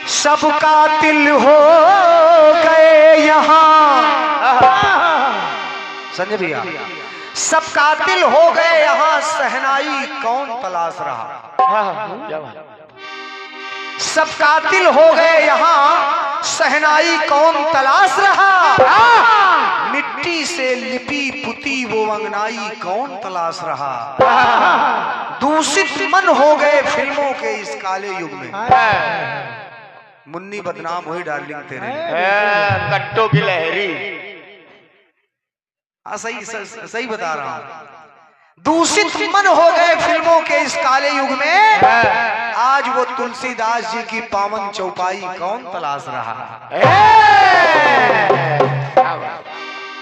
सब कातिल हो गए यहाँ। संजय भैया, सब कातिल हो गए यहाँ, सहनाई कौन तलाश रहा। सब कातिल हो गए यहाँ, सहनाई कौन तलाश रहा। मिट्टी से लिपी पुती वो अंगनाई कौन तलाश रहा। दूषित मन हो गए फिल्मों के इस काले युग में। मुन्नी बदनाम हुई डार्लिंग तेरे, कट्टों की लहरी। सही बता रहा हूँ। दूषित मन हो गए फिल्मों के इस काले युग में। आज वो तुलसीदास जी की पावन चौपाई कौन तलाश रहा।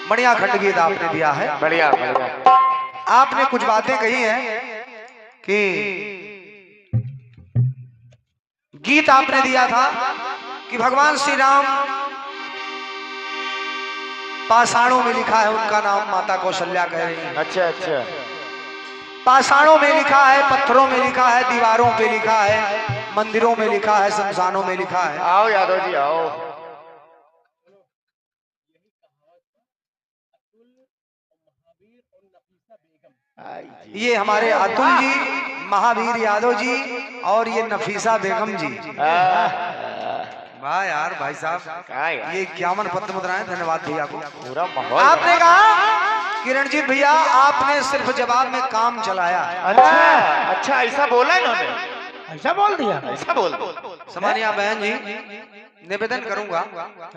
बढ़िया खंड गीत आपने दिया है। बढ़िया बढ़िया। आपने कुछ बातें कही हैं कि गीत आपने दिया था कि भगवान श्री राम, पाषाणों में लिखा है उनका नाम माता कौशल्या कह रही है। अच्छा अच्छा। पाषाणों में लिखा है, पत्थरों में लिखा है, दीवारों पे लिखा है, मंदिरों में लिखा है, शमशानों में लिखा है। आओ यादव जी आओ। ये हमारे अतुल जी, महावीर यादव जी और ये नफीसा बेगम जी। वाह यार भाई साहब, ये 51 पत्र मुद्राएं। धन्यवाद भैया को। पूरा माहौल। आपने कहा कि रणजीत भैया आपने सिर्फ जवाब में काम चलाया। अच्छा ऐसा बोला इन्होंने, ऐसा बोल दिया, ऐसा बोल। समानिया बहन जी, निवेदन करूंगा,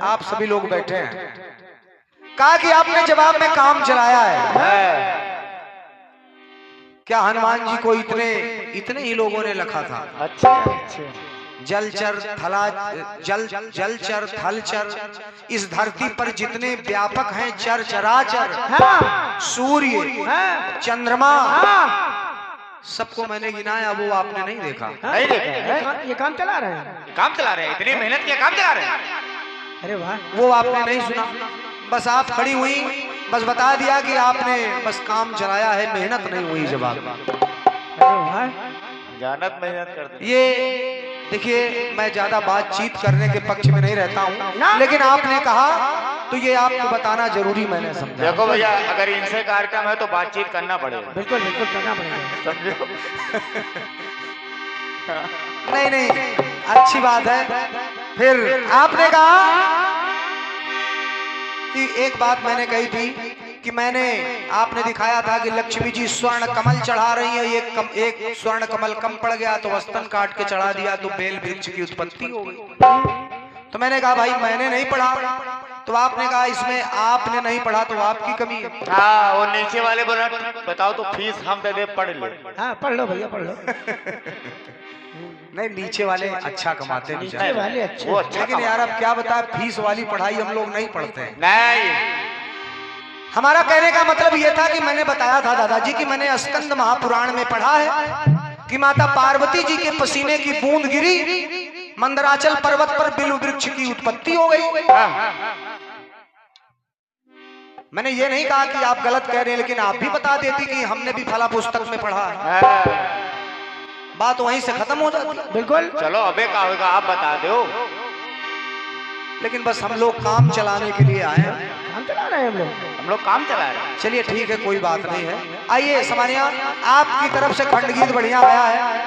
आप सभी लोग बैठे हैं, कहा कि आपने जवाब में काम चलाया है। क्या हनुमान जी को इतने ही लोगों ने लिखा था। अच्छा अच्छा। जलचर जलचर थलचर, इस धरती पर जितने व्यापक हैं चर चराचर, सूर्य चंद्रमा, सबको मैंने गिनाया, वो आपने नहीं देखा। नहीं देखा। ये काम चला रहे हैं, काम चला रहे हैं, इतनी मेहनत किया, काम चला रहे हैं। अरे वाह। वो आपने नहीं सुना, बस आप खड़ी हुई, बस बता दिया कि आपने बस काम चलाया है, मेहनत नहीं हुई। जवाब अरे वाह, जानत मेहनत करते। ये देखिए, मैं ज्यादा बातचीत करने के पक्ष में नहीं रहता हूँ, लेकिन आपने कहा तो ये आपको बताना जरूरी मैंने समझा। देखो भैया, अगर इनसे कार्यक्रम है तो बातचीत करना पड़ेगा। बिल्कुल बिल्कुल करना पड़ेगा, समझो। नहीं नहीं, अच्छी बात है। फिर आपने कहा कि एक बात मैंने कही थी कि आपने दिखाया था कि लक्ष्मी जी स्वर्ण कमल चढ़ा रही है, एक स्वर्ण कमल कम पड़ गया तो वस्तन काट के चढ़ा दिया तो बेल वृक्ष की उत्पत्ति हो गई। तो मैंने कहा भाई मैंने नहीं पढ़ा, तो आपने कहा इसमें आपने नहीं पढ़ा तो आपकी कमी है। हाँ, वो नीचे वाले बोला बताओ तो फीस हम दे दे, पढ़ लो। हाँ पढ़ लो भैया पढ़ लो। नहीं, नीचे वाले अच्छा कमाते हैं, नीचे वाले अच्छे, वो अच्छा। लेकिन यार अब क्या बताए, फीस वाली पढ़ाई हम लोग नहीं पढ़ते हैं। नहीं, हमारा कहने का मतलब यह था कि मैंने बताया था दादाजी कि मैंने स्कंद महापुराण में पढ़ा है कि माता पार्वती जी के पसीने की बूंद गिरी, मंदराचल पर्वत पर बिल्व वृक्ष की उत्पत्ति हो गई। मैंने ये नहीं कहा कि आप गलत कह रहे हैं, लेकिन आप भी बता देती कि हमने भी फला पुस्तक में पढ़ा है, बात वहीं से खत्म हो जाती। बिल्कुल। चलो अबे का होगा आप बता दो। लेकिन बस हम लोग काम चलाने के लिए आए हैं, काम चला रहे हैं हम लोग काम चला रहे हैं। चलिए ठीक है, कोई बात नहीं है। आइए समानिया, आपकी तरफ से खंड गीत बढ़िया आया है।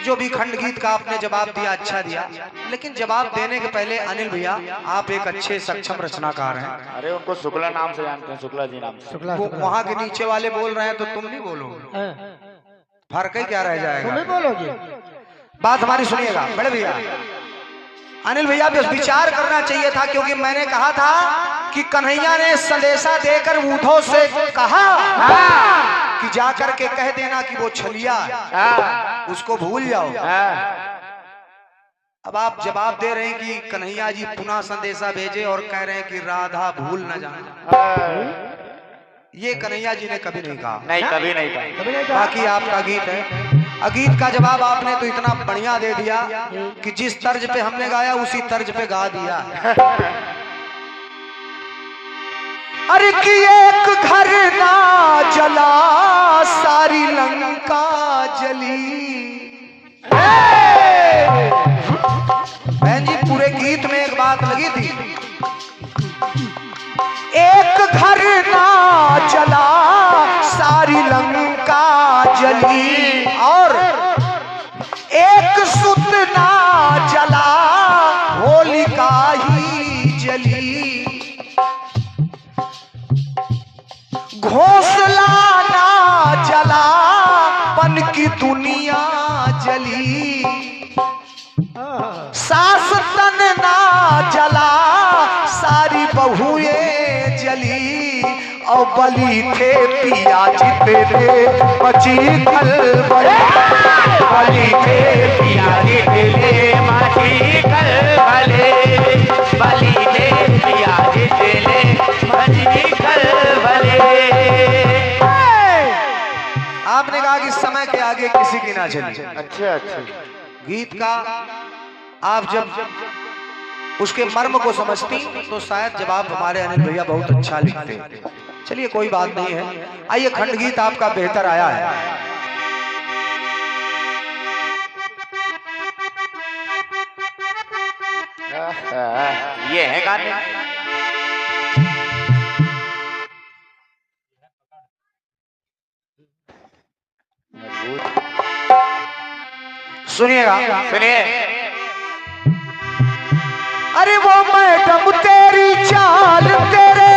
जो भी खंड गीत का आपने जवाब दिया अच्छा दिया, लेकिन जवाब देने के पहले अनिल भैया आप एक अच्छे सक्षम रचनाकार हैं। अरे उनको शुक्ला नाम से जानते हैं, शुक्ला जी नाम से। वो वहाँ के नीचे वाले बोल रहे हैं तो तुम नहीं बोलोगे, फर्क ही क्या रह जाएगा। तुम्हें बोलोगे। बात हमारी सुनिएगा बड़े भैया। अनिल भैया बस विचार करना चाहिए था, क्योंकि मैंने कहा था कि कन्हैया ने संदेशा देकर ऊँटों से कहा कि जाकर के कह देना कि वो छलिया, उसको भूल जाओ। अब आप जवाब दे रहे हैं कि कन्हैया जी पुनः संदेशा भेजे और कह रहे हैं कि राधा भूल न जाए। ये कन्हैया जी ने कभी नहीं कहा, नहीं कभी नहीं कहा। बाकी आपका गीत है, गीत का जवाब आपने तो इतना बढ़िया दे दिया कि जिस तर्ज पे हमने गाया उसी तर्ज पे गा दिया। अरे कि एक घर ना जला सारी लंका जली, जली और एक सुत ना जला होलिका ही जली। घोंसला ना जला बन की दुनिया जली। सास तन ना जला सारी बहुएं जली। और बली थे पिया जिते थे मची खलबली। बली थे पिया जिते थे मची खलबली। बली ले पिया जिते ले मची खलबली। आपने कहा कि समय के आगे किसी की ना चली। अच्छा अच्छा। गीत का आप जब उसके मर्म को समझती तो शायद जवाब हमारे अनिल भैया बहुत अच्छा लिखते। चलिए कोई बात नहीं है। आइए खंड गीत आपका बेहतर आया है। ये है गाने। सुनिएगा सुनिए। अरे वो मैडम तेरी चाल तेरे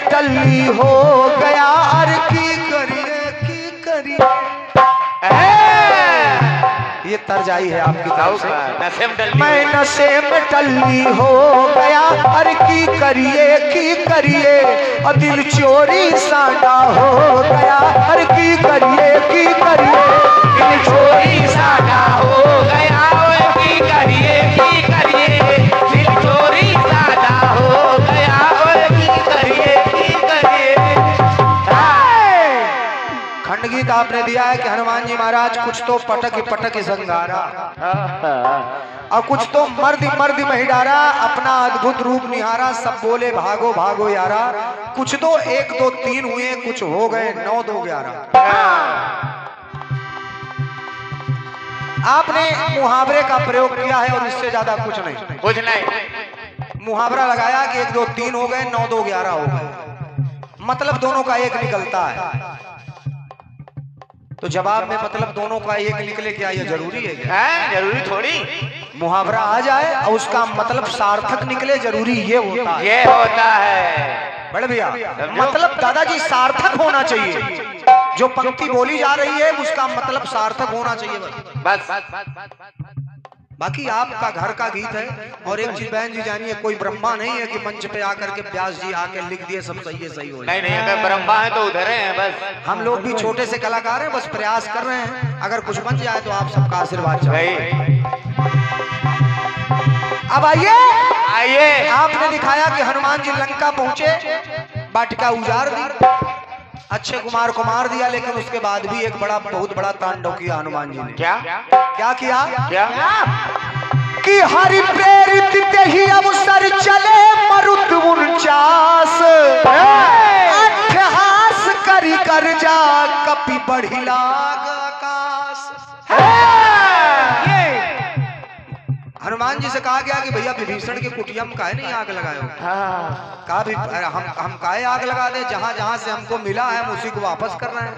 टल्ली हो गया अर की करिए। ये तर्ज आई है आपकी तरफ से। मैं नशे में टल्ली हो गया अर की करिए। और दिल चोरी साडा हो गया अर की करिए। दिल चोरी साडा हो गया की करिए। दिल चोरी साडा हो गया की करिए। खंड गीत आपने दिया है कि हनुमान जी महाराज कुछ तो पटक संगारा और कुछ तो मर्द में ही डारा। अपना अद्भुत रूप निहारा सब बोले भागो भागो यारा। कुछ तो 1 2 3 हुए कुछ हो गए 9 2 11। आपने मुहावरे का प्रयोग किया है और इससे ज्यादा कुछ नहीं। मुहावरा लगाया कि 1 2 3 हो गए 9 2 11 हो गए। मतलब दोनों का एक निकलता है। तो जवाब में मतलब दोनों का एक निकले क्या ये जरूरी है क्या? जरूरी थोड़ी। मुहावरा आ जाए और उसका मतलब सार्थक निकले जरूरी ये होता है। बड़े भैया मतलब दादाजी सार्थक होना चाहिए। जो पंक्ति बोली जा रही है उसका मतलब सार्थक होना चाहिए बस। बाकी आपका घर का गीत है। और एक चीज बहन जी जानिए कोई ब्रह्मा नहीं है कि मंच पे आकर के व्यास जी आके लिख दिए सब सही है सही हो जाए। नहीं अगर ब्रह्मा है तो उधर हैं बस। हम लोग भी छोटे से कलाकार हैं बस प्रयास कर रहे हैं। अगर कुछ बन जाए तो आप सबका आशीर्वाद चाहिए। अब आइए आपने दिखाया कि हनुमान जी लंका पहुंचे वाटिका उजाड़ दी अक्षय कुमार को मार दिया। लेकिन उसके बाद भी एक बहुत बड़ा तांडव किया हनुमान जी ने। क्या किया कि हरि प्रेरित ते ही अवसर चले मरुत 49 अट्ठहास करी कर जा कपि बढ़ी लाग आकाश। हनुमान जी से कहा गया कि भैया विभीषण की कुटिया में काहे नहीं आग लगाए हो? कहा भी हम काहे आग लगा दे। जहां से हमको मिला है हम उसी को वापस कर रहे हैं।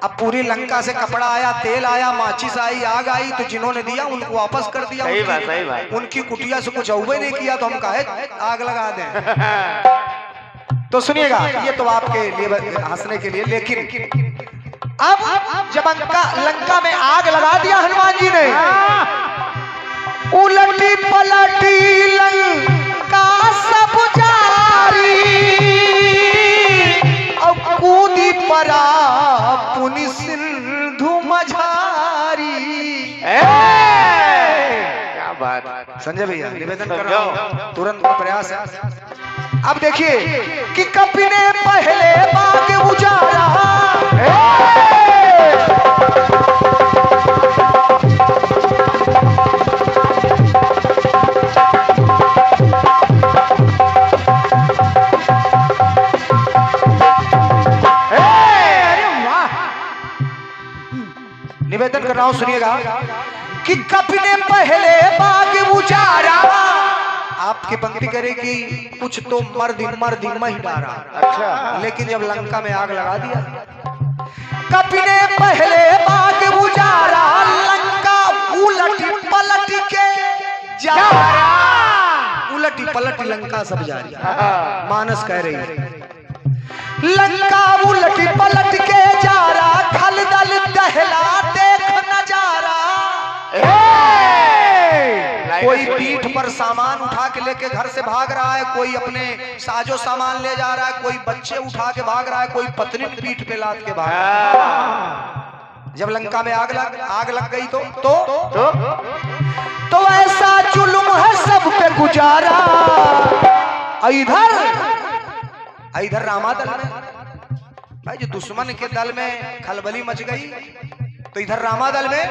अब पूरी लंका से कपड़ा आया तेल आया माचिस आई आग आई तो जिन्होंने दिया उनको वापस कर दिया। सही बात। उनकी कुटिया से कुछ अव्वे नहीं किया तो हम काहे आग लगा दें। तो सुनिएगा ये तो आपके लिए हंसने के लिए। लेकिन अब जब लंका में आग लगा दिया हनुमान जी ने उलटी पलटी लंका सब जारी और कूदी परा पुनि सिंधु मझारी। क्या बात। संजय भैया निवेदन कर रहा हूं तुरंत प्रयास है। अब देखिए कि कपि ने पहले बाग उजाड़ा, निवेदन कर रहा हूं सुनिएगा कि कपि ने पहले बाग उजाड़ा। आपकी पंक्ति करेगी कुछ तो मर्द मही डारा। अच्छा। लेकिन जब लंका में आग लगा दिया, कपि ने पहले बाग उजाड़ा, लंका उलटी पलट के जा, उलटी पलटी लंका सब जा रही। मानस कह रही है लंका उलटी पलट के जा रहा, खलदल दहला देख नजारा। कोई पीठ पर सामान उठा के लेके घर से भाग रहा है, कोई अपने साजो सामान ले जा रहा है, कोई बच्चे उठा के भाग रहा है, कोई पत्नी पीठ पे लाद के भाग रहा है। जब लंका में आग लग गई तो ऐसा जुल्म है सब पे गुजारा। इधर रामा दल में भाई जो दुश्मन के दल में खलबली मच गई, तो इधर रामा दल में,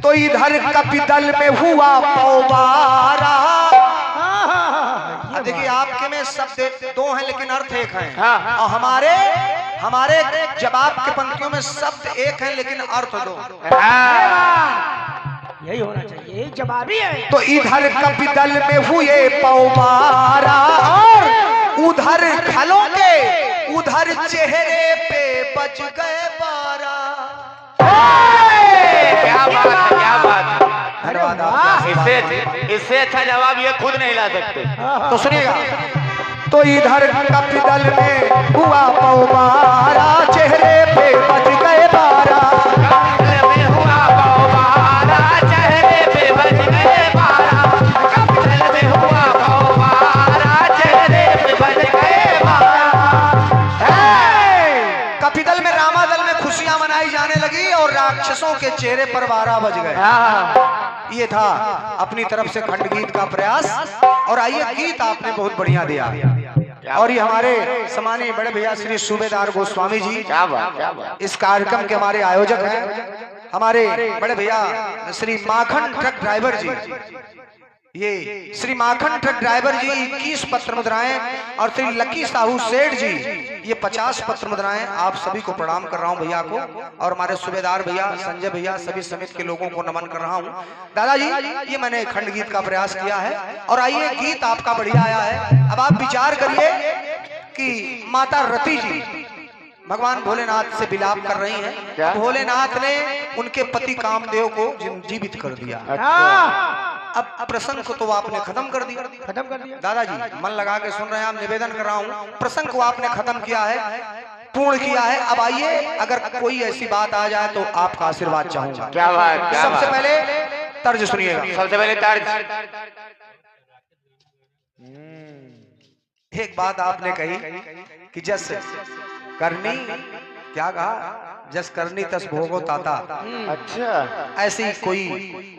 तो इधर कपि दल में हुआ पौबारा। देखिए आपके में शब्द दो हैं लेकिन अर्थ एक है, और हमारे जवाब के पंक्तियों में शब्द एक है लेकिन अर्थ दो। यही होना चाहिए, यही जवाबी है। तो इधर कपि दल में हुए पौबारा, और उधर खलों के उधर चेहरे पे बच गए बारा। क्या बात है, क्या बात है। धन्यवाद आपका। इससे अच्छा जवाब ये खुद नहीं ला सकते। तो सुनिएगा, तो इधर कपि दल में हुआ पौबारा, चेहरे पे बच गए बारा। कपि दल में रामा दल में खुशियां मनाई जाने लगी और राक्षसों के चेहरे पर बारा बज गए। ये था अपनी तरफ से खंड गीत का प्रयास। और आइए, गीत आपने बहुत बढ़िया दिया, और ये हमारे सम्मानीय बड़े भैया श्री सूबेदार गोस्वामी जी, क्या बात। इस कार्यक्रम के हमारे आयोजक हैं, हमारे बड़े भैया श्री माखन ट्रक ड्राइवर जी। ये श्री माखन ट्रक ड्राइवर जी 21 पत्र मुद्राएं, और श्री लकी साहू सेठ जी ये 50 पत्र मुद्राएं। आप सभी को प्रणाम कर रहा हूं भैया को, और हमारे सूबेदार भैया, संजय भैया, सभी समिति के लोगों को नमन कर रहा हूं। दादाजी, ये मैंने खंड गीत का प्रयास किया है, और आइए, गीत आपका बढ़िया आया है। अब आप विचार करिए कि माता रति जी भगवान भोलेनाथ से विलाप कर रही हैं। भोलेनाथ ने उनके पति कामदेव को जीवित कर दिया। अब प्रसंग को तो आपने खत्म कर दिया। दादाजी मन लगा के सुन रहे हैं, आप निवेदन कर रहा हूं, प्रसंग को आपने खत्म किया है, पूर्ण किया है। अब आइए, अगर कोई ऐसी बात आ जाए तो आपका आशीर्वाद चाहूंगा। क्या बात। सबसे पहले तर्ज सुनिएगा। सबसे पहले तर्ज। एक बात आपने कही कि जस करनी, क्या कहा, जस करनी तस भोगो ताता। अच्छा। ऐसी कोई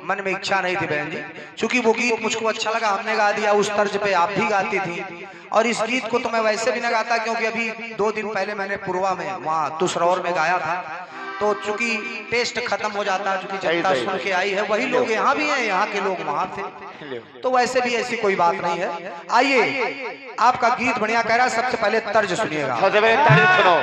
मन में इच्छा नहीं थी बहन जी, क्योंकि वो गीत मुझको अच्छा लगा, हमने गा दिया। उस तर्ज पे आप भी गाती थी, और इस गीत को तो मैं वैसे भी न गाता, क्योंकि अभी 2 दिन पहले मैंने पुरवा में वहाँ तुसरौर में गाया था। तो चूंकि टेस्ट खत्म हो जाता, चूंकि जनता सुन के आई है, वही लोग यहाँ भी हैं, यहाँ के लोग वहाँ थे, तो वैसे भी ऐसी कोई बात नहीं है। आइए, आपका गीत बढ़िया कह रहा है। सबसे पहले तर्ज सुनिएगा। सबसे पहले तर्ज सुनो।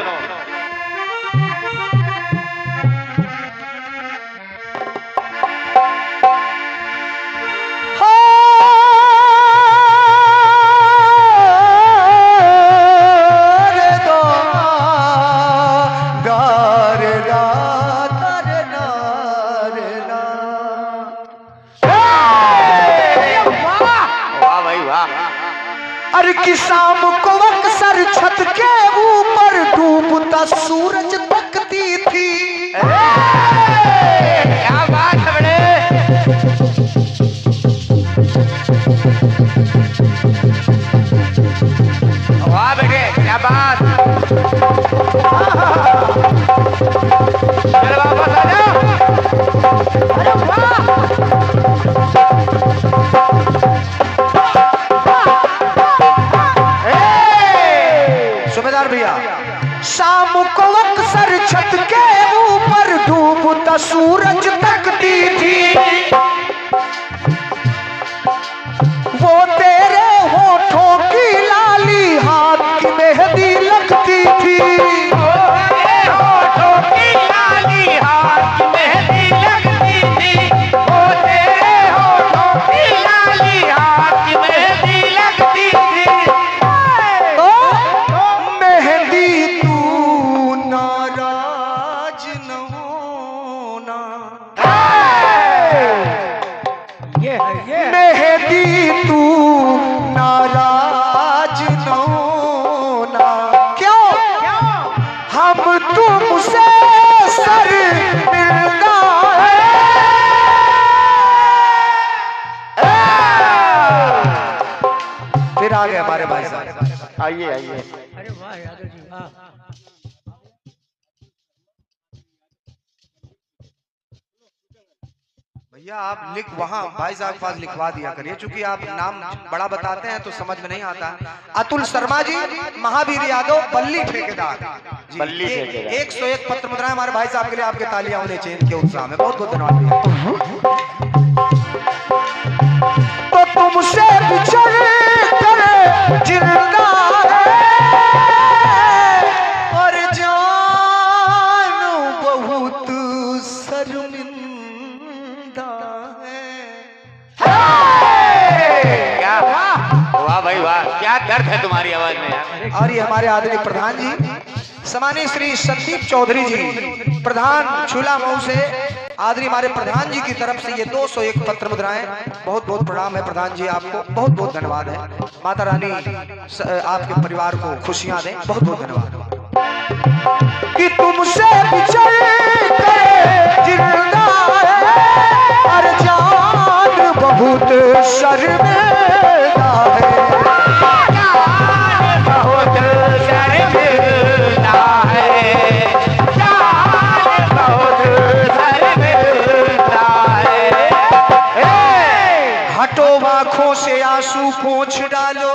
कि शाम को अक्सर छत के ऊपर डूबता सूरज तकती थी। क्या बात है बड़े। वाह बेटे, क्या बात। चल वापस आ जाओ। अरे वाह। शाम को अक्सर छत के ऊपर डूबता सूरज तकती थी, वो तेरे होठों की लाली हाथ की मेहंदी लगती थी, होठों की लाली हाथ की मेहंदी लगती थी, वो तेरे होठों की लाली हाथ की मेहंदी लगती थी। मेहंदी तू नाराज न होना, ये है मेहंदी तू नाराज न होना। क्यों? हम तुमसे सर मिलना है। फिर आ गए हमारे भाई साहब। आइए आइए। अरे वाह यादव जी वाह। भैया आप लिख वहाँ भाई साहब के पास लिखवा दिया करिए, चूंकि आप नाम बड़ा बताते हैं तो समझ में नहीं आता। अतुल शर्मा जी, महावीर यादव, बल्ली ठेकेदार जी, बल्ली ये ठेकेदार। 101 पत्र मुद्राएं हमारे भाई साहब के लिए। आपके तालियां होने चाहिए इनके उत्साह में। बहुत बहुत धन्यवाद भैया। तो तुमसे बिछड़ कर जिंदा और जानो बहुत शर्मिंदा क्या वाह भाई वाह, क्या दर्द है तुम्हारी आवाज में यार। और ये हमारे आदरणीय प्रधान जी सम्मानीय श्री संदीप चौधरी जी, प्रधान चूल्हा मऊ से आदरणीय हमारे प्रधान जी की तरफ से ये 201 पत्र मुद्राएं। बहुत बहुत प्रणाम है प्रधान जी, आपको बहुत बहुत धन्यवाद है। माता रानी आपके परिवार को खुशियां दें। बहुत बहुत धन्यवाद। कि तुमसे बिछड़ के जिंदा और जान बहुत शर्मिंदा है। बहुत शर्मिंदा है, जान बहुत शर्मिंदा है। हटो आंखों से आंसू पोंछ डालो,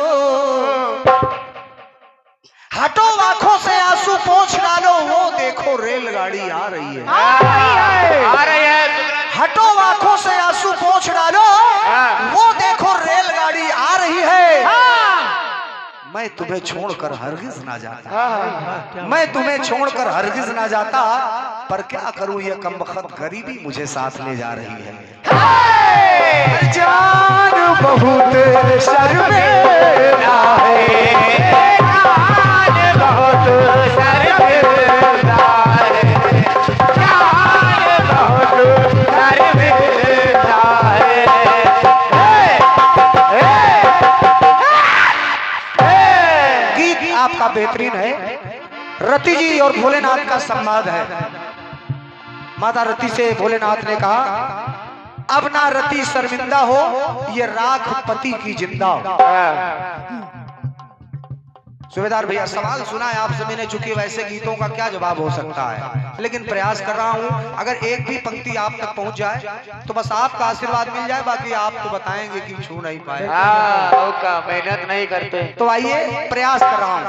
हटो आंखों से आंसू पोंछ डालो, वो देखो रेलगाड़ी आ रही है। आ रही है। हटो आंखों से आंसू पोंछ डालो, वो देखो रेलगाड़ी आ रही है। मैं तुम्हें छोड़कर हरगिज ना जाता, मैं तुम्हें छोड़कर हरगिज ना जाता, पर क्या करूं ये कमबख्त गरीबी मुझे साथ ले जा रही है। जान बहुत शर्मिंदा है, जान बहुत शर्मिंदा है, जान बहुत शर्मिंदा है। गीत आपका बेहतरीन है। रति जी और भोलेनाथ का संवाद है। माता रति से भोलेनाथ ने कहा, अब ना रति शर्मिंदा हो, ये राख पति की जिंदा हो। सूबेदार भैया सवाल सुना है आपसे मैंने, चूंकि वैसे गीतों का क्या जवाब हो सकता है, लेकिन प्रयास कर रहा हूं। अगर एक भी पंक्ति आप तक पहुंच जाए तो बस आपका आशीर्वाद मिल जाए, बाकी आप तो बताएंगे कि छू नहीं पाए। मेहनत नहीं करते। तो आइए प्रयास कर रहा हूं।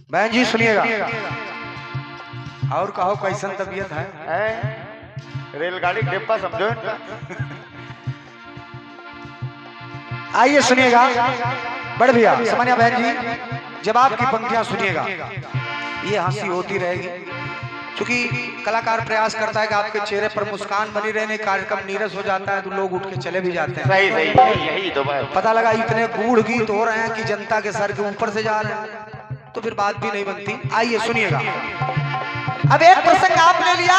बहन जी सुनिएगा और कहो कैसन तबीयत है? रेलगाड़ी डिब्बा समझो। आइए सुनिएगा बड़े भैया सामान्य बहन जी, जब आपकी पंक्तियां सुनिएगा ये हंसी होती रहेगी, क्योंकि कलाकार प्रयास करता है कि आपके चेहरे पर मुस्कान बनी रहने। कार्यक्रम नीरस हो जाता है तो लोग उठ के चले भी जाते हैं। सही सही, यही तो बात। पता लगा इतने गूढ़ गीत हो रहे हैं कि जनता के सर के ऊपर से जा रहे हैं, तो फिर बात भी नहीं बनती। आइए सुनिएगा। अब एक प्रसंग आपने लिया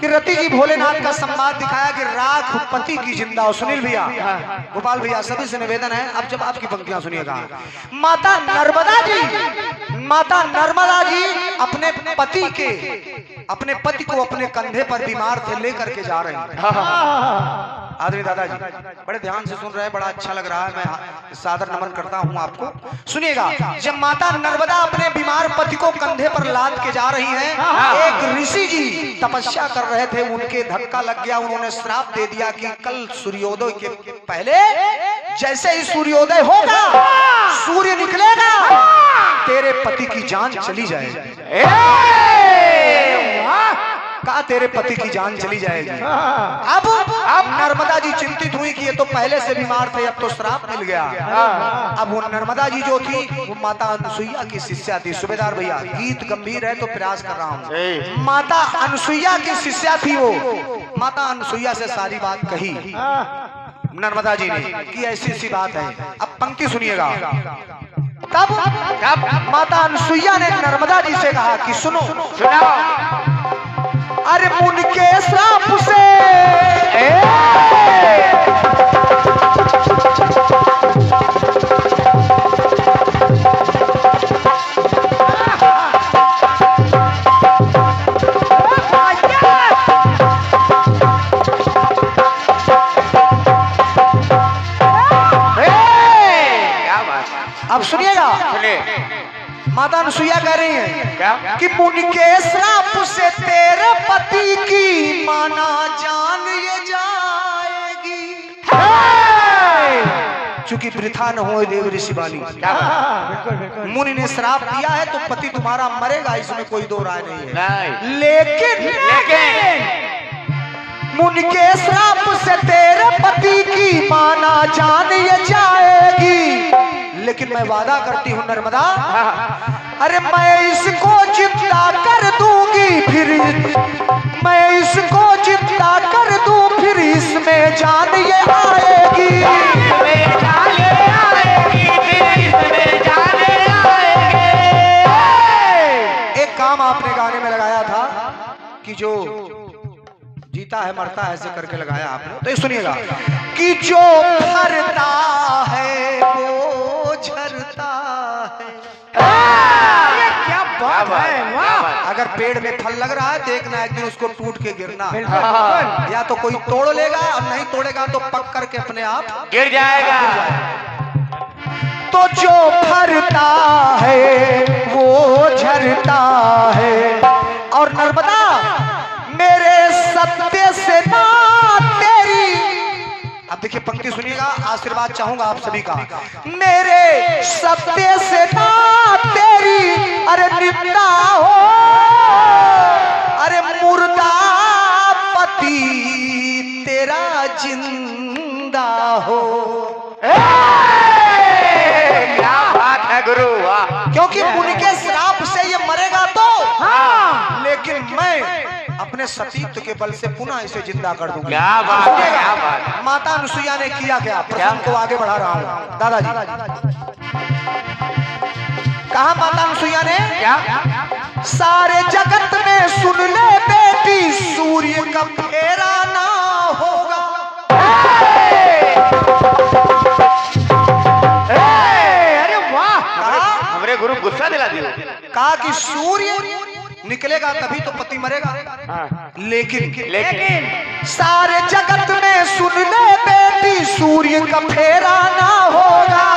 कि रति जी भोलेनाथ का संवाद दिखाया कि राख पति की जिंदा। सुनील भैया, गोपाल भैया, सभी से निवेदन है अब जब आपकी पंक्तियां सुनिएगा। माता नर्मदा जी अपने पति को अपने कंधे पर बीमार थे लेकर के जा रहे हैं। आदमी दादाजी बड़े ध्यान से सुन रहे हैं, बड़ा अच्छा लग रहा है, मैं सादर नमन करता हूं आपको। सुनिएगा, जब माता नर्मदा अपने बीमार पति को कंधे पर लाद के जा रही हैं, एक ऋषि जी तपस्या कर रहे थे, उनके धक्का लग गया, उन्होंने श्राप दे दिया कि कल सूर्योदय के पहले जैसे ही सूर्योदय होगा, सूर्य निकलेगा, तेरे पति की जान चली जाएगी। कहा तेरे पति की जान चली जाएगी। अब नर्मदा जी चिंतित हुई कि ये तो पहले से बीमार थे, अब तो श्राप मिल गया। अब वो नर्मदा जी जो थी वो माता अनसुईया की शिष्या थी। सूबेदार भैया, गीत गंभीर है तो प्रयास कर रहा हूँ। माता अनसुईया की शिष्या थी वो। माता अनसुईया से सारी बात कही नर्मदा जी ने कि ऐसी ऐसी बात है। अब पंक्ति सुनिएगा। तब माता अनसुईया ने नर्मदा जी से कहा कि सुनो, अरे मुन के श्राप से अब सुनिएगा, माता अनसुईया कह रही है क्या? कि मुन के श्राप से तेरे पति की माना जान ये जाएगी, चूंकि वृथा न हो देव ऋषि बानी। मुनि ने श्राप दिया है तो पति तुम्हारा मरेगा, इसमें कोई दो राय नहीं है। लेकिन मुन के श्राप से तेरे पति की माना जान ये जाएगी, लेकिन मैं वादा करती हूँ नर्मदा, अरे मैं इसको जिंदा कर दूंगी, फिर मैं इसको जिंदा कर दूं, फिर इसमें जान ये आएगी। एक काम आपने गाने में लगाया था कि जो जीता है मरता है ऐसे करके लगाया आपने, तो ये सुनिएगा कि जो फरता है वो झरता है। क्या बात है, वाह। अगर पेड़ में फल लग रहा है, देखना एक दिन उसको टूट के गिरना है। या तो कोई तोड़ लेगा और नहीं तोड़ेगा तो पक करके अपने आप गिर जाएगा। तो जो फरता है वो झरता है। और नर्मदा मेरे सत्य से ना तेरी, अब देखिए पंक्ति सुनिएगा, आशीर्वाद चाहूंगा आप सभी का। मेरे सत्य से ना तेरी अरे निंदा हो, अरे मुर्दा पति तेरा जिंदा हो। क्या बात है गुरु, वाह। क्योंकि उनके श्राप से ये मरेगा तो लेकिन मैं अपने सतीत्व के बल से पुनः इसे जिंदा कर दूंगा। क्या बात है, क्या बात है। माता अनसुईया ने किया क्या? प्रसंग को आगे बढ़ा रहा हूँ दादाजी। कहा माता अनसुईया ने क्या? सारे जगत में सुन ले बेटी, सूर्य का फेरा ना होगा। अरे वाह, हमरे गुरु गुस्सा दिला दिया। कहा कि सूर्य निकलेगा तभी तो पति मरेगा। लेकिन सारे जगत में सुन ले बेटी, सूर्य का फेरा ना होगा।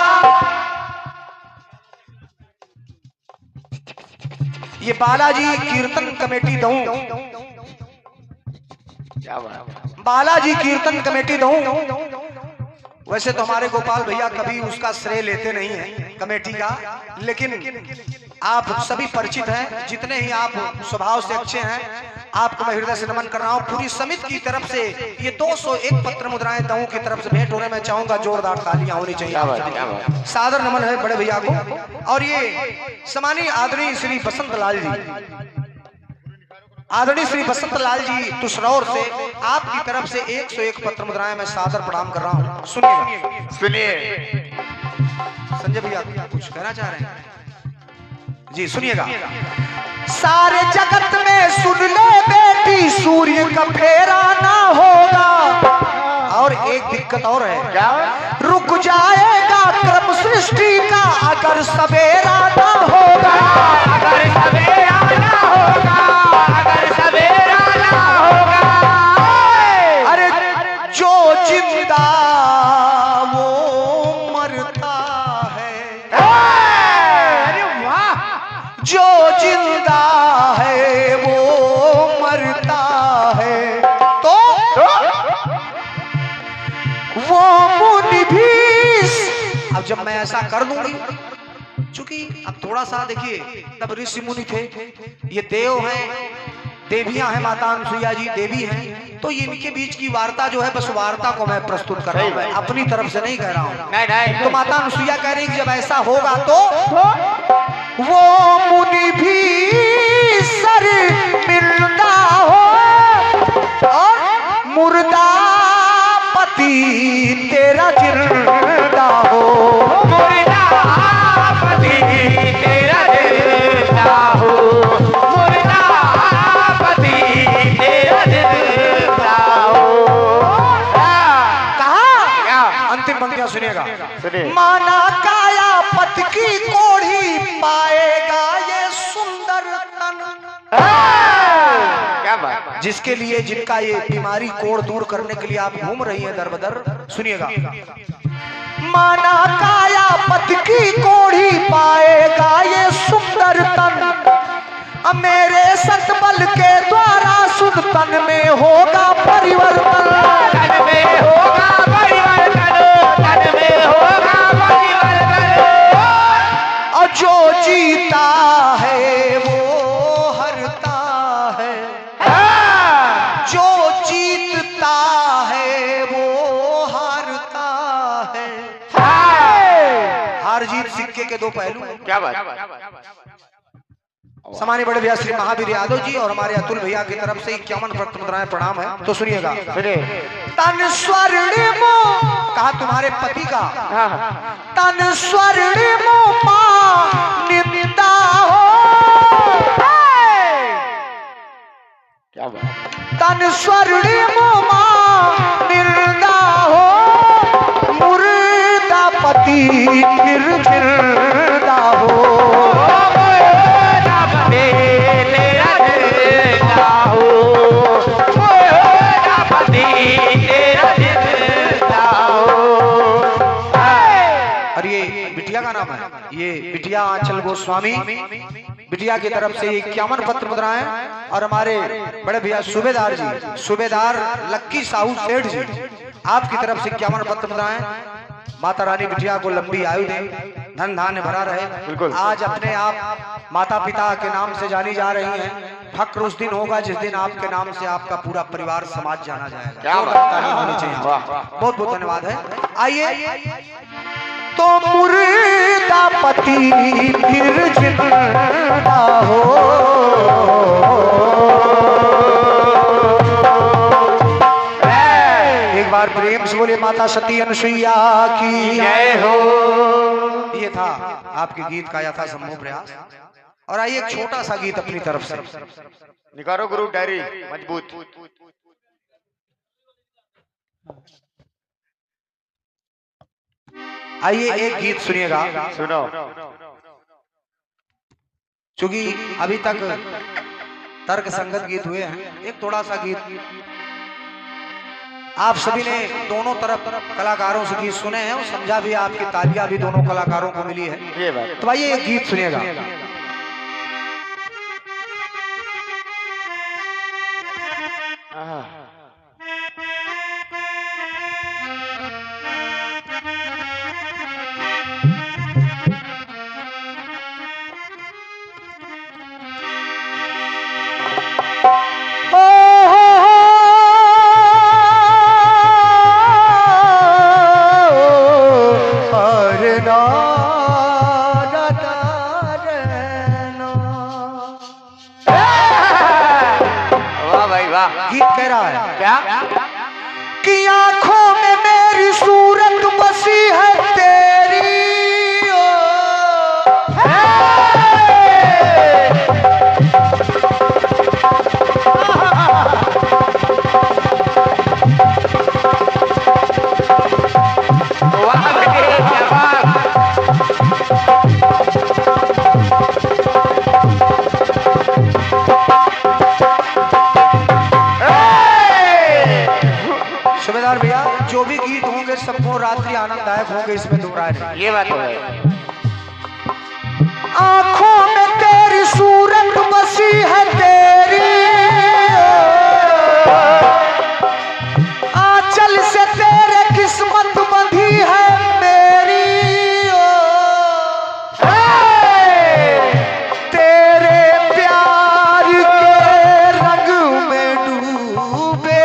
ये बालाजी कीर्तन कमेटी दऊं, बालाजी कीर्तन कमेटी दऊं। वैसे तो हमारे गोपाल भैया कभी उसका श्रेय लेते नहीं है कमेटी का, लेकिन आप सब परिचित हैं, जितने ही आप स्वभाव से अच्छे हैं, आपको मैं हृदय से नमन कर रहा हूँ। पूरी समिति की तरफ से ये 201 पत्र मुद्राएं दऊं की तरफ से भेंट होने में चाहूंगा, जोरदार तालियां होनी चाहिए। सादर नमन है बड़े भैया को। और ये सम्मानीय आदरणीय श्री बसंत लाल जी, आदरणीय श्री बसंत लाल जी तुषरौर से आपकी तरफ से 101 पत्र मुद्राएं मैं सादर प्रणाम कर रहा हूँ। सुनिए सुनिए संजय भैया कुछ कहना चाह रहे हैं? जी सुनिएगा। सारे जगत में सुन ले बेटी, सूर्य का फेरा ना होगा। और एक दिक्कत और है, क्या? रुक जाएगा क्रम सृष्टि का अगर सवेरा ना होगा। अगर सवेरा ना होगा, अगर सवेरा ना होगा। अरे जो जिंदा वो मरता है, अरे वाह, जो जिंदा है वो मरता है। तो वो मुनि भी, अब जब मैं ऐसा कर दूंगी, चूंकि अब थोड़ा सा देखिए, तब ऋषि मुनि थे, ये देव हैं, देवियां हैं, माता अनुसुईया जी देवी हैं, तो इनके बीच की वार्ता जो है, बस वार्ता को मैं प्रस्तुत कर रहा हूं, मैं अपनी तरफ से नहीं कह रहा हूं। नहीं तो माता अनुसुईया कह रही कि जब ऐसा होगा तो वो मुनि भी सर मिलता हो और मुर्दा पति तेरा जिंदा हो। मुर्दा पति तेरा जिंदा हो, मुर्दा पति तेरा जिंदा हो। कहा अंतिम पंक्तियां सुनिएगा। माना काया पति की कोढ़ी पाएगा ये सुंदर तन। क्या बात? जिसके लिए, जिनका ये बीमारी कोढ़ दूर करने के लिए आप घूम रही हैं दर बदर, सुनिएगा। माना काया पति की कोढ़ी पाएगा ये सुंदर तन, मेरे सतबल के द्वारा सुन तन में होगा परिवर्तन। तन में होगा परिवर्तन, तन में होगा परिवर्तन। और जो जीता है वो हरता है, जो जीतता है वो हारता है। हार जीत सिक्के के दो पहलू। क्या बात? सामान्य बड़े भैया श्री महावीर यादव जी और हमारे अतुल भैया की तरफ से 51 मुद्राएं प्रणाम है। तो सुनिएगा। तन स्वर्णिमो, कहा तुम्हारे पति का तन स्वर्णिमो निंदा हो। क्या बात? तन स्वर्णिमो निंदा हो, मुर्दा पति निर्जिंदा हो। और ये बिटिया का नाम है, ये बिटिया आंचल गोस्वामी, बिटिया की तरफ से 51 पत्र मुद्राएं। और हमारे बड़े भैया सूबेदार जी, सूबेदार लक्की साहू सेठ जी, आपकी तरफ से 51 पत्र मुद्राएं। माता रानी बिटिया को लंबी आयु दे, धन धान्य भरा रहे। आज अपने आप माता पिता के नाम से जानी जा रही हैं। फक्र उस दिन होगा जिस दिन आपके नाम से आपका पूरा परिवार समाज जाना जाएगा। क्या ताली होनी चाहिए। बहुत बहुत धन्यवाद है। आइए, तो मुर्दा पति फिर जिंदा हो। एक बार प्रेम से बोले माता सती अनुसुईया की जय हो। ये था आपके गीत का यथा संभव प्रयास। और आइए एक छोटा सा गीत अपनी तरफ से। निकारो गुरु डायरी मजबूत। आइए एक गीत सुनिएगा। सुनो। चूंकि अभी तक तर्क संगत गीत हुए हैं, एक थोड़ा सा गीत आप सभी ने दोनों तरफ कलाकारों से गीत सुने हैं और समझा भी, आपकी तालियां भी दोनों कलाकारों को मिली है। ये बात। तो आइए एक गीत सुनिएगा। सूबेदार भैया जो भी गीत होंगे सबको रात्रि आनंददायक होंगे, इसमें दो राय नहीं। ये बात तो है। आंखों में तेरी सूरत बसी है तेरी, आंचल से तेरे किस्मत बंधी है मेरी, तेरे प्यार के रंग में डूबे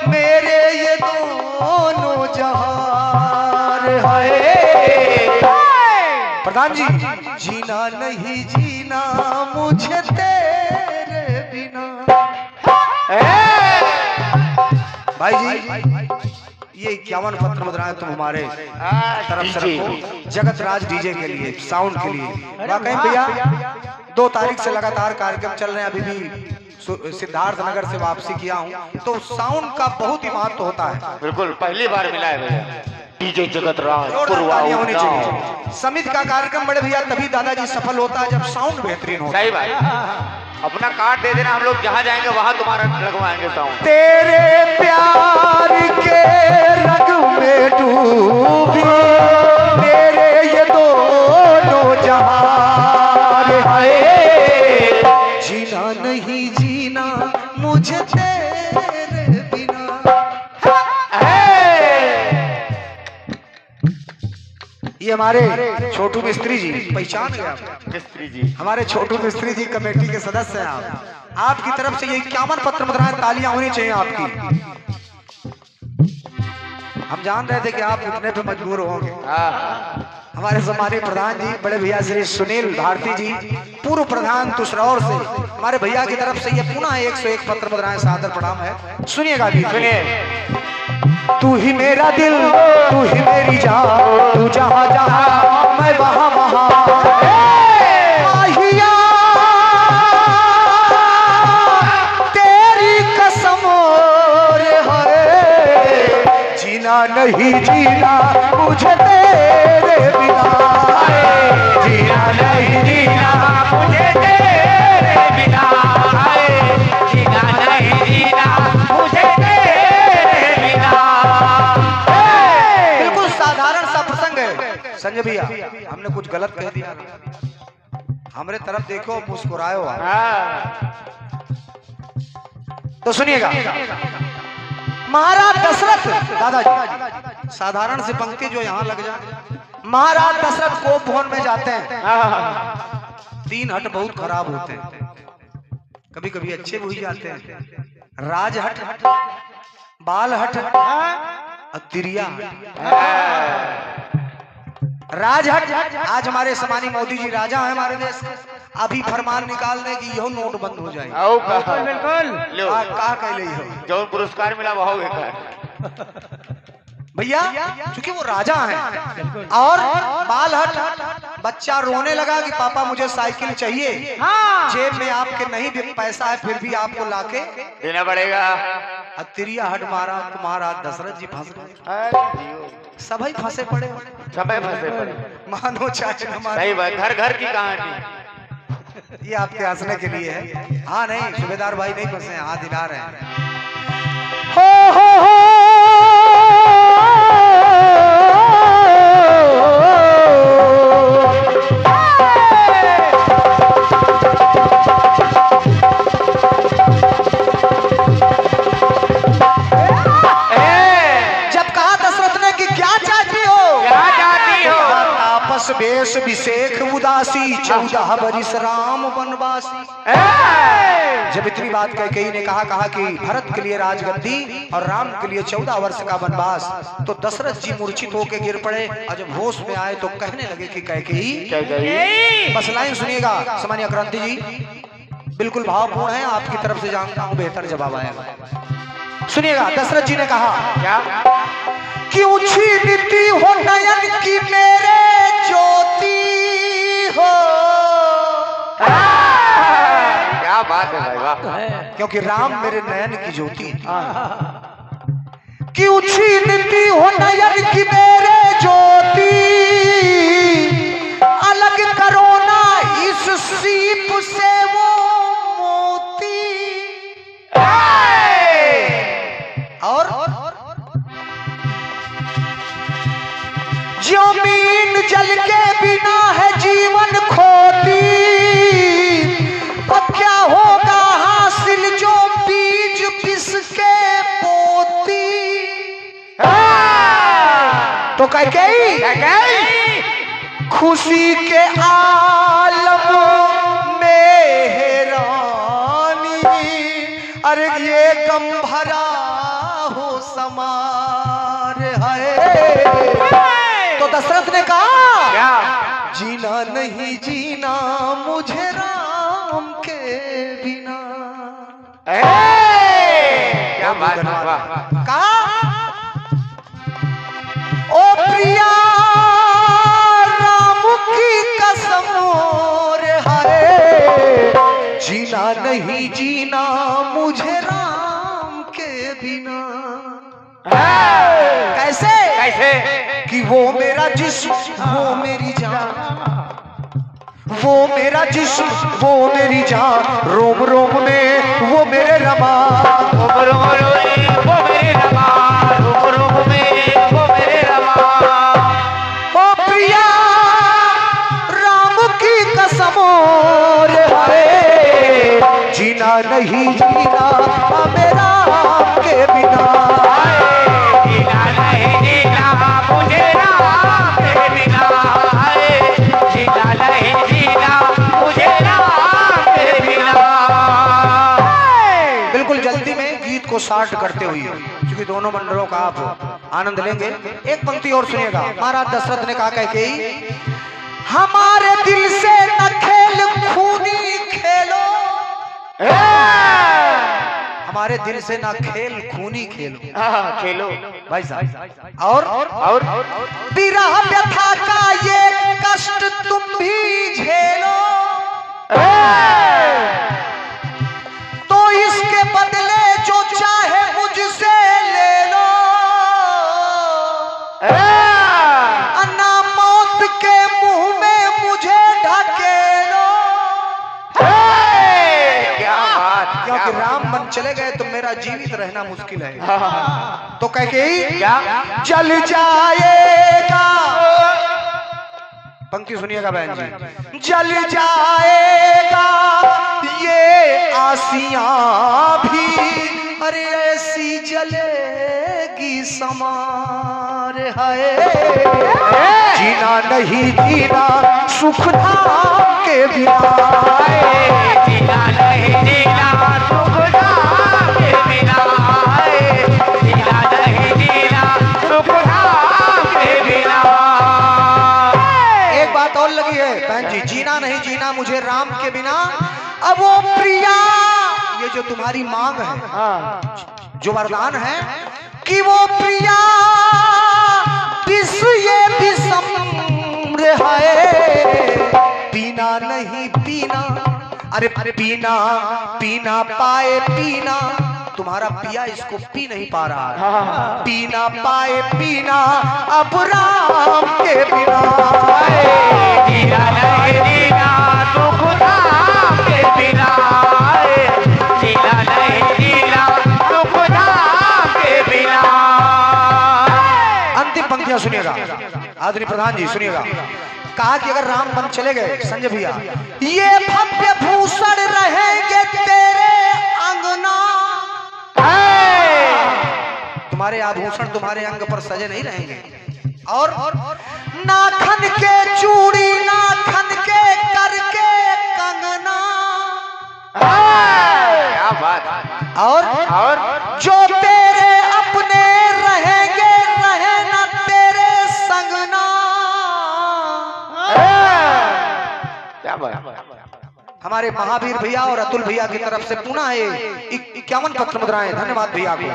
मेरे ये दोनों जहान है। प्रधान जी, जीना नहीं जीना मुझे तेरे बिना। भाई जी ये 51 पत्र मुद्राएं तुम हमारे तरफ से रखो, जगत राज डीजे के लिए, साउंड के लिए। वाकई भैया 2 तारीख से लगातार कार्यक्रम चल रहे हैं, अभी भी सिद्धार्थ नगर से वापसी किया हूँ, तो साउंड का बहुत ही महत्व होता है। बिल्कुल पहली बार मिला है भैया डीजे जगत राज होनी चाहिए। समिति का कार्यक्रम बड़े भैया तभी दादाजी सफल होता है जब साउंड बेहतरीन होता है। सही बात। अपना कार्ड दे देना, हम लोग जहाँ जाएंगे वहाँ तुम्हारा लगवाएंगे साउंड। तेरे प्यार के रंग में डूबी मेरे ये दोनों जहान है, जीना नहीं जीना मुझे तेरे बिना। ये हमारे छोटू मिस्त्री जी, पहचान गया मिस्त्री जी, हमारे छोटू मिस्त्री जी कमेटी के सदस्य हैं आप। आपकी तरफ से ये 51 पत्र मुद्राएं, तालियां होनी चाहिए आपकी। हम जान रहे थे कि आप उठने पे मजबूर होंगे। हमारे सम्मानित प्रधान जी बड़े भैया श्री सुनील भारती जी, पूर्व प्रधान तुसरौर से हमारे भैया की तरफ से ये पुनः 101 पत्र मुद्राएं सादर प्रणाम है। सुनिएगा भी, सुनिए। तू ही मेरा दिल, तू ही मेरी जान, तू जहां जहां मैं वहां वहां, माहिया तेरी कसम रे है, जीना नहीं जीना मुझे तेरे बिना, जीना नहीं जीना मुझे तेरे बिना, जीना नहीं जीना मुझे तेरे बिना। बिल्कुल साधारण सा प्रसंग है संजय भैया, हमने कुछ गलत कह दिया, हमारे तरफ देखो मुस्कुराए हो। तो सुनिएगा, महाराज दशरथ, दादाजी साधारण सी पंक्ति जो यहाँ लग जाए। महाराज दशरथ को भवन में जाते हैं, 3 हट बहुत खराब होते हैं, कभी कभी अच्छे भी जाते हैं। राज हट, बाल हट, तिरिया। राज हट, आज हमारे सम्मानित मोदी जी राजा हैं हमारे देश के, अभी फरमान निकाल दे कि यह नोट बंद हो जाए। बिल्कुल कहा कह ले जो पुरस्कार मिला वह भैया, क्योंकि वो राजा हैं। और बाल हट, बच्चा रोने लगा कि पापा मुझे साइकिल चाहिए, हाँ। जेब में आपके नहीं भी पैसा है फिर भी आपको लाके देना पड़ेगा। तिरिया हट मारा, तुम्हारा दशरथ जी फंस गए, सभी फंसे पड़े, सभी फंसे पड़े, मानो चाचे हमारे। सही बात, घर घर की कहानी। ये आपके हंसने के लिए है। हाँ नहीं, सूबेदार भाई नहीं फंसे, हाँ दिला रहे हैं। हो वेश विशेख उदासी, 14 बरिस राम वनवासी। जब इतनी बात कैकेयी ने कहा कि भरत के लिए राजगद्दी और राम के लिए 14 वर्ष का वनवास, तो दशरथ जी मूर्छित होकर गिर पड़े और जब होश में आए तो कहने लगे कि कैकेयी। बस लाइन सुनिएगा सम्मानीय क्रांति जी, बिल्कुल भावपूर्ण है, आपकी तरफ से जानता हूं बेहतर जवाब आएगा। सुनिएगा, दशरथ जी ने कहा क्या क्यों छीनती हो नयन की मेरे ज्योति हो। क्या बात है भाई, वाह। क्योंकि राम मेरे नयन की ज्योति। क्यों छीनती हो नयन की मेरे ज्योति, अलग करो ना इस सीप से वो मोती। और जमीन जल के बिना है जीवन खोती, अब क्या होगा हासिल जो बीज पिस के बोती। तो कैकेयी खुशी के आलम में हैरानी, अरे ये गम भरा हो समार है। तो दशरथ ने कहा क्या? जीना नहीं जीना मुझे राम के बिना। क्या बात है, वाह। कहा ओ प्रिया राम की कसम रे हाय, जीना नहीं जीना मुझे राम के बिना। कैसे कैसे? कि वो मेरा जिस्म वो मेरी जान, वो मेरा जिस्म वो मेरी जान, रोम रोम में वो मेरे रमा, वो मेरे रमा, रूप में वो मेरे रमा। ओ प्रिया राम की कसम रे हाय, जीना नहीं जीना मेरा के बिना। जीना नहीं जीना मुझे राम के बिना, जीना नहीं जीना मुझे राम के बिना। बिल्कुल जल्दी में गीत को स्टार्ट करते हुए, क्योंकि दोनों मंडलों का आप आनंद लेंगे। एक पंक्ति और सुनिएगा। महाराज दशरथ ने कहा कैकेयी, हमारे दिल से न खेल खूनी खेलो, हमारे दिल से ना खेल खूनी खेलो। खेलो भाई साहब। और विरह व्यथा का ये कष्ट तुम भी झेलो, तो इसके बदले जो चाहे मुझसे ले लो, अन्ना मौत के मुंह में मुझे ढकेलो। क्या बात, क्योंकि राम बन चले गए तो मेरा जीवित रहना मुश्किल है। तो कैकेयी क्या? जल जाएगा, पंक्ति सुनिएगा बहन जी, जल जाएगा ये आसियां भी, अरे ऐसी जलेगी समार है। जीना नहीं जीना सुख धाम के बिना, जीना नहीं जीना सुख धाम के बिना, जीना नहीं जीना सुख धाम के बिना। एक बात और लगी है बहन जी, जीना नहीं जीना मुझे राम के बिना। अब वो प्रिया, ये जो तुम्हारी मांग है, जो वरदान है कि वो प्रिया विश्व ये विषम है, पीना नहीं पीना, अरे पीना पीना पाए पीना, तुम्हारा पिया इसको पी नहीं पा रहा है। पीना पाए पीना अब राम के बिना, जीना नहीं जीना सुख धाम के बिना, जीना नहीं जीना सुख धाम के बिना। अंतिम पंक्तियां सुनिएगा आदरणीय प्रधान जी, सुनिएगा। कहा कि अगर राम बन चले गए संजय भैया, ये भव्य भूषण रहेंगे तेरे अंगना, तुम्हारे आभूषण तुम्हारे अंग पर सजे नहीं रहेंगे, और नाखन के चूड़ी नाखन के करके कंगना, क्या बात। और जो तेरे अपने रहेंगे रहे न तेरे संगना। क्या बात। हमारे महावीर भैया और अतुल भैया की तरफ से पुनः 51 पत्र मुद्राएं, धन्यवाद भैया को।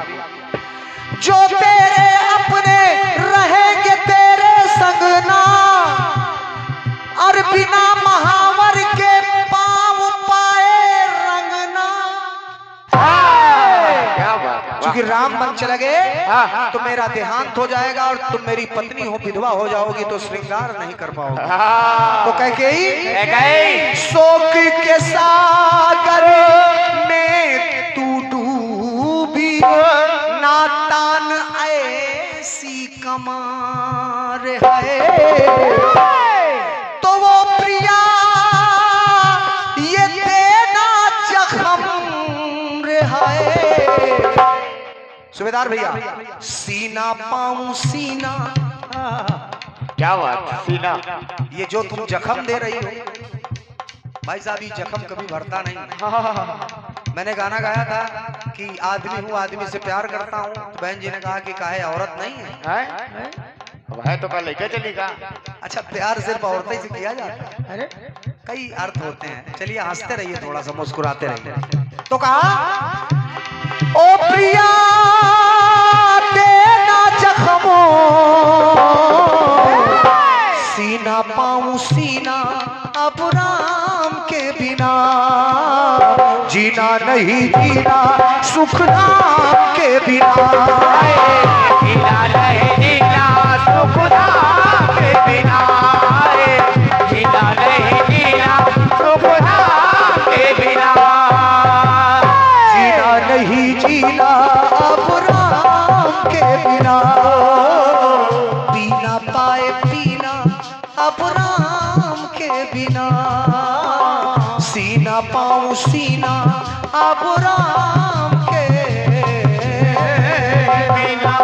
जो तेरे अपने रहेंगे तेरे संगना, और बिना महावर के पांव पाए रंगना। क्या बात। क्योंकि राम बन चले गए तो मेरा देहांत हो जाएगा और तुम मेरी पत्नी हो, विधवा हो जाओगी, तो श्रृंगार नहीं कर पाओगे। तो कैकेयी शोक के सागर में तू डूबी, नातान ऐसी कमार रे हाय, तो वो प्रिया ये देना जख्म रे हाय। सुबेदार भैया, सीना पाऊं सीना, क्या बात, सीना। ये जो तुम जख्म दे रही हो भाई साहब, ये जख्म कभी भरता नहीं। मैंने गाना गाया था कि आदमी हूँ, आदमी से प्यार करता हूँ, तो बहन जी ने कहा कि काहे औरत नहीं है? अब है तो कल लेकर चलेगा। अच्छा, प्यार सिर्फ औरतें से किया जाता है? अरे कई अर्थ होते हैं। चलिए हंसते रहिए, थोड़ा सा मुस्कुराते रहिए। तो कहा, ओ प्रिया देना जख्मों, सीना पाऊं सीना, अब राम के बिना जीना नहीं जीना, सुख नाम के बिना। जीना नहीं जीना, सुख नाम के बिना। जीना नहीं जीना, सुख नाम के बिना। जीना नहीं जीना अब राम के बिना, पीना पाए पीना अब राम के बिना, सीना पाऊं सीना अब राम के बिना।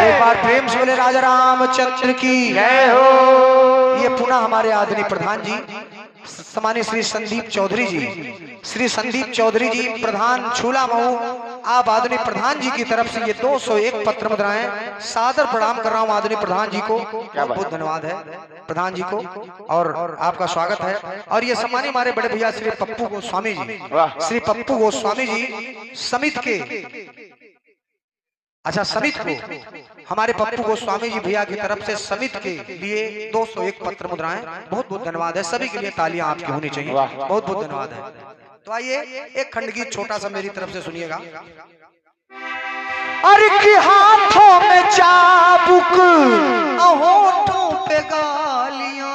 एक बार प्रेम से बोले राजा रामचंद्र की जय हो। ये पुनः हमारे आदरणीय प्रधान जी सम्मानित श्री संदीप चौधरी जी, श्री संदीप चौधरी जी प्रधान छूला महू, आप आदरणीय प्रधान जी की तरफ से ये 201 पत्र मुद्राएं सादर प्रणाम कर रहा हूं आदरणीय प्रधान जी को। बहुत धन्यवाद है प्रधान जी को और आपका स्वागत है। और ये सम्मानित हमारे बड़े भैया श्री पप्पू गोस्वामी जी, श्री पप्पू गोस्वामी जी समित के, अच्छा समित को, हमारे पप्पू गोस्वामी जी भैया की तरफ से समित के लिए 201 पत्र मुद्राएं, बहुत बहुत धन्यवाद है। सभी के लिए तालियां आपकी होनी चाहिए, बहुत बहुत धन्यवाद है। तो आइए एक खंड गीत छोटा सा मेरी तरफ से सुनिएगा। अरे के हाथों में चाबुक, होठों पे गालियां,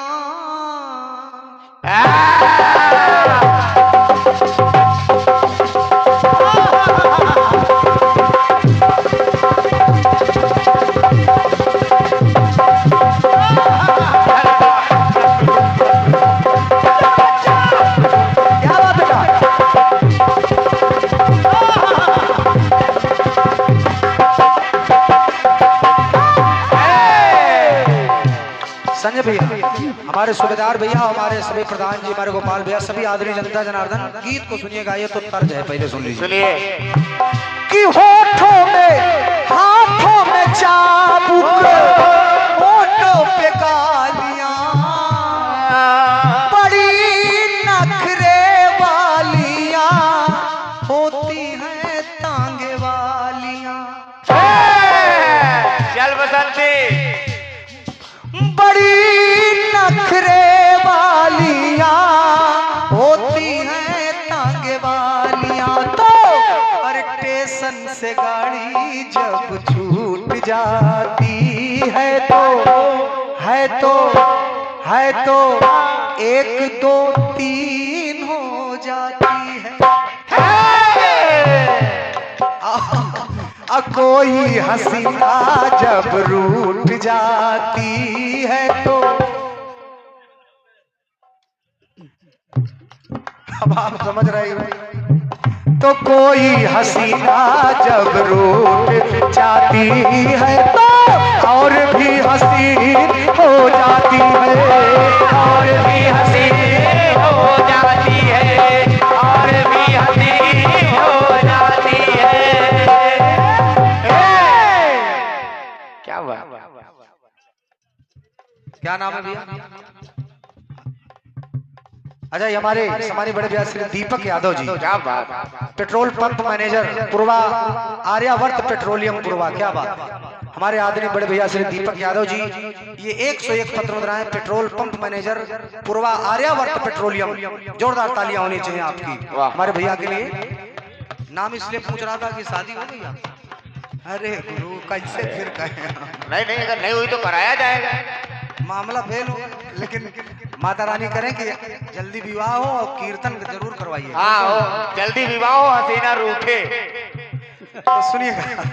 संजय भैया, हमारे सूबेदार भैया, हमारे सभी प्रधान जी, हमारे गोपाल भैया, सभी आदरणीय जनता जनार्दन, गीत को सुनिएगा। ये तो तर्ज है, पहले सुन लीजिए। सुनिए। कि होठों में हाथों में चाबुक, होठों पे गालियां, बड़ी नखरे वालियां होती हैं तांगे वालियां। चल बसंती, बड़ी नखरे वालियां होती हैं तांगे वालियां। तो अरे स्टेशन से गाड़ी जब छूट जाती है तो एक दो तीन हो जाती है। कोई हसीना जब रूठ जाती है तो, अब आप समझ रहे हो, तो कोई हसीना जब रूठ जाती है तो और भी हसीन हो जाती है, और भी हसीन हो जाती है, और भी हसीन हो जाती है। क्या बात, क्या नाम है भैया? अच्छा, ये हमारे हमारे बड़े भैया श्री दीपक यादव जी, क्या बात, पेट्रोल पंप मैनेजर पूर्वा, आर्यावर्त पेट्रोलियम पूर्वा, क्या बात। हमारे आदरणीय बड़े भैया श्री दीपक यादव जी, ये 101 पत्र मुद्राएं पेट्रोल पंप मैनेजर पूर्वा आर्यावर्त पेट्रोलियम। जोरदार तालियां होनी चाहिए आपकी हमारे भैया के लिए। नाम इसलिए पूछ रहा था कि शादी हो गई आपकी? अरे गुरु, कैसे फिर कहें? नहीं, अगर नहीं हुई तो कराया जाएगा। मामला फेल हो, लेकिन माता रानी करें कि जल्दी विवाह हो और कीर्तन जरूर करवाइए। हाँ, हो जल्दी विवाह हो, हसीना रूठे। तो सुनिएगा,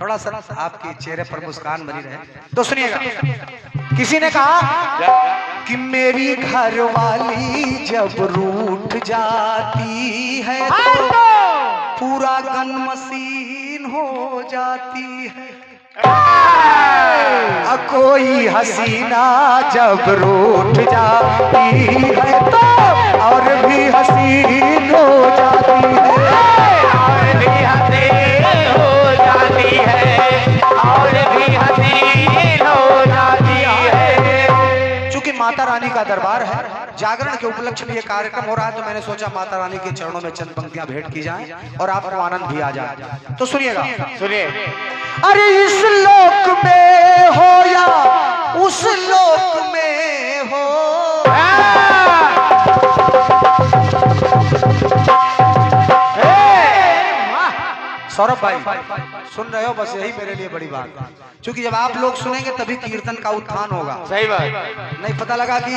थोड़ा सा आपके चेहरे पर मुस्कान बनी रहे तो सुनिएगा। किसी ने कहा कि मेरी घरवाली जब रूठ जाती है तो पूरा गन मशीन हो जाती है। कोई हसीना जब रूठ जाती है तो और भी हसीन हो जाती है, और भी हसीन हो जाती है, और भी हसीन हो जाती है। चूंकि माता रानी का दरबार है, जागरण के उपलक्ष्य में ये कार्यक्रम हो रहा है, तो मैंने सोचा माता रानी के चरणों में चंद पंक्तियां भेंट की जाएं और आपको आनंद भी आ जाए। तो सुनिएगा, सुनिए। अरे इस लोक में हो या उस लोक में हो, सौरभ भाई सुन रहे हो, बस यही मेरे लिए बड़ी बात, क्योंकि जब आप लोग सुनेंगे तभी कीर्तन का उत्थान होगा। सही बात। नहीं पता लगा कि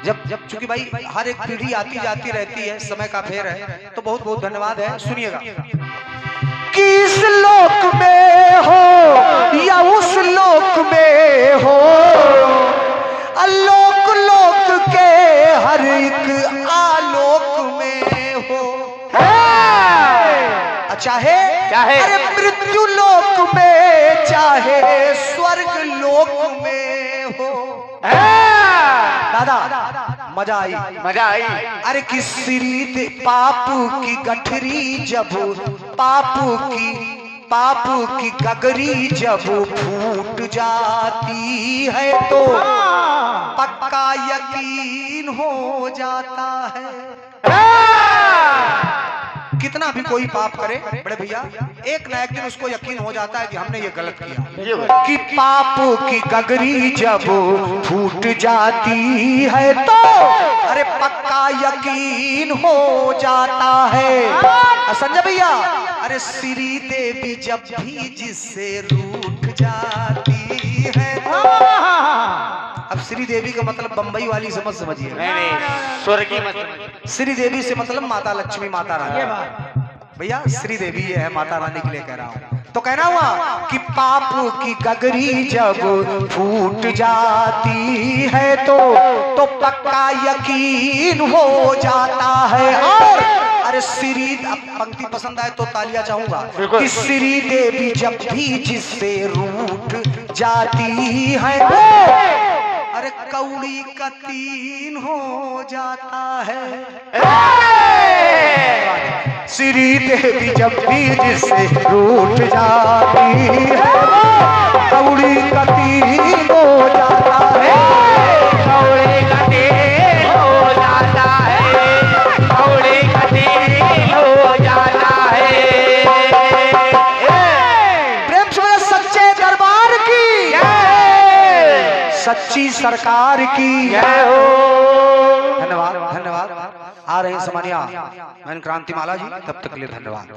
जब चूंकि भाई हर एक पीढ़ी आती जाती रहती है, समय का फेर है, तो बहुत बहुत धन्यवाद है। सुनिएगा कि इस लोक में हो या उस लोक में हो, अलोक लोक के हर एक आलोक में हो, चाहे अरे मृत्यु लोक में चाहे स्वर्ग लोक में हो। दादा मजा आई, मजा आई। अरे किसी पाप की गठरी जब पाप की गगरी जब फूट जाती है तो पक्का यकीन हो जाता है। कितना भी कोई पाप करे बड़े भैया, एक ना एक दिन उसको यकीन हो जाता है कि हमने ये गलत किया। कि पाप की गगरी जब फूट जाती है तो अरे पक्का यकीन हो जाता है। संजय भैया, अरे श्री देवी जब भी जिससे रूठ जाती है, अब श्री देवी का मतलब बंबई वाली समझ समझिए, नहीं स्वर्गीय मत। श्री देवी से मतलब माता लक्ष्मी, माता रानी। भैया श्री देवी ये है, माता रानी के लिए कह रहा हूं। तो कहना हुआ कि पाप की गगरी जब फूट जाती है तो पक्का यकीन हो जाता है। और अरे श्री, अब पंक्ति पसंद आए तो तालियां चाहूंगा कि श्री देवी जब भी जिससे रूठ जाती है अरे कौड़ी का तीन हो जाता है। श्री देवी जब भी जिससे रूठ जाती है कौड़ी का तीन हो जाता है, कौड़ी का तीन हो जाता है, कौड़ी का तीन हो जाता है। प्रेम से सच्चे दरबार की, सच्ची सरकार की जय हो। धन्यवाद धन्यवाद। आ रहे हैं समानिया मैन क्रांति माला जी, तब तक के लिए धन्यवाद।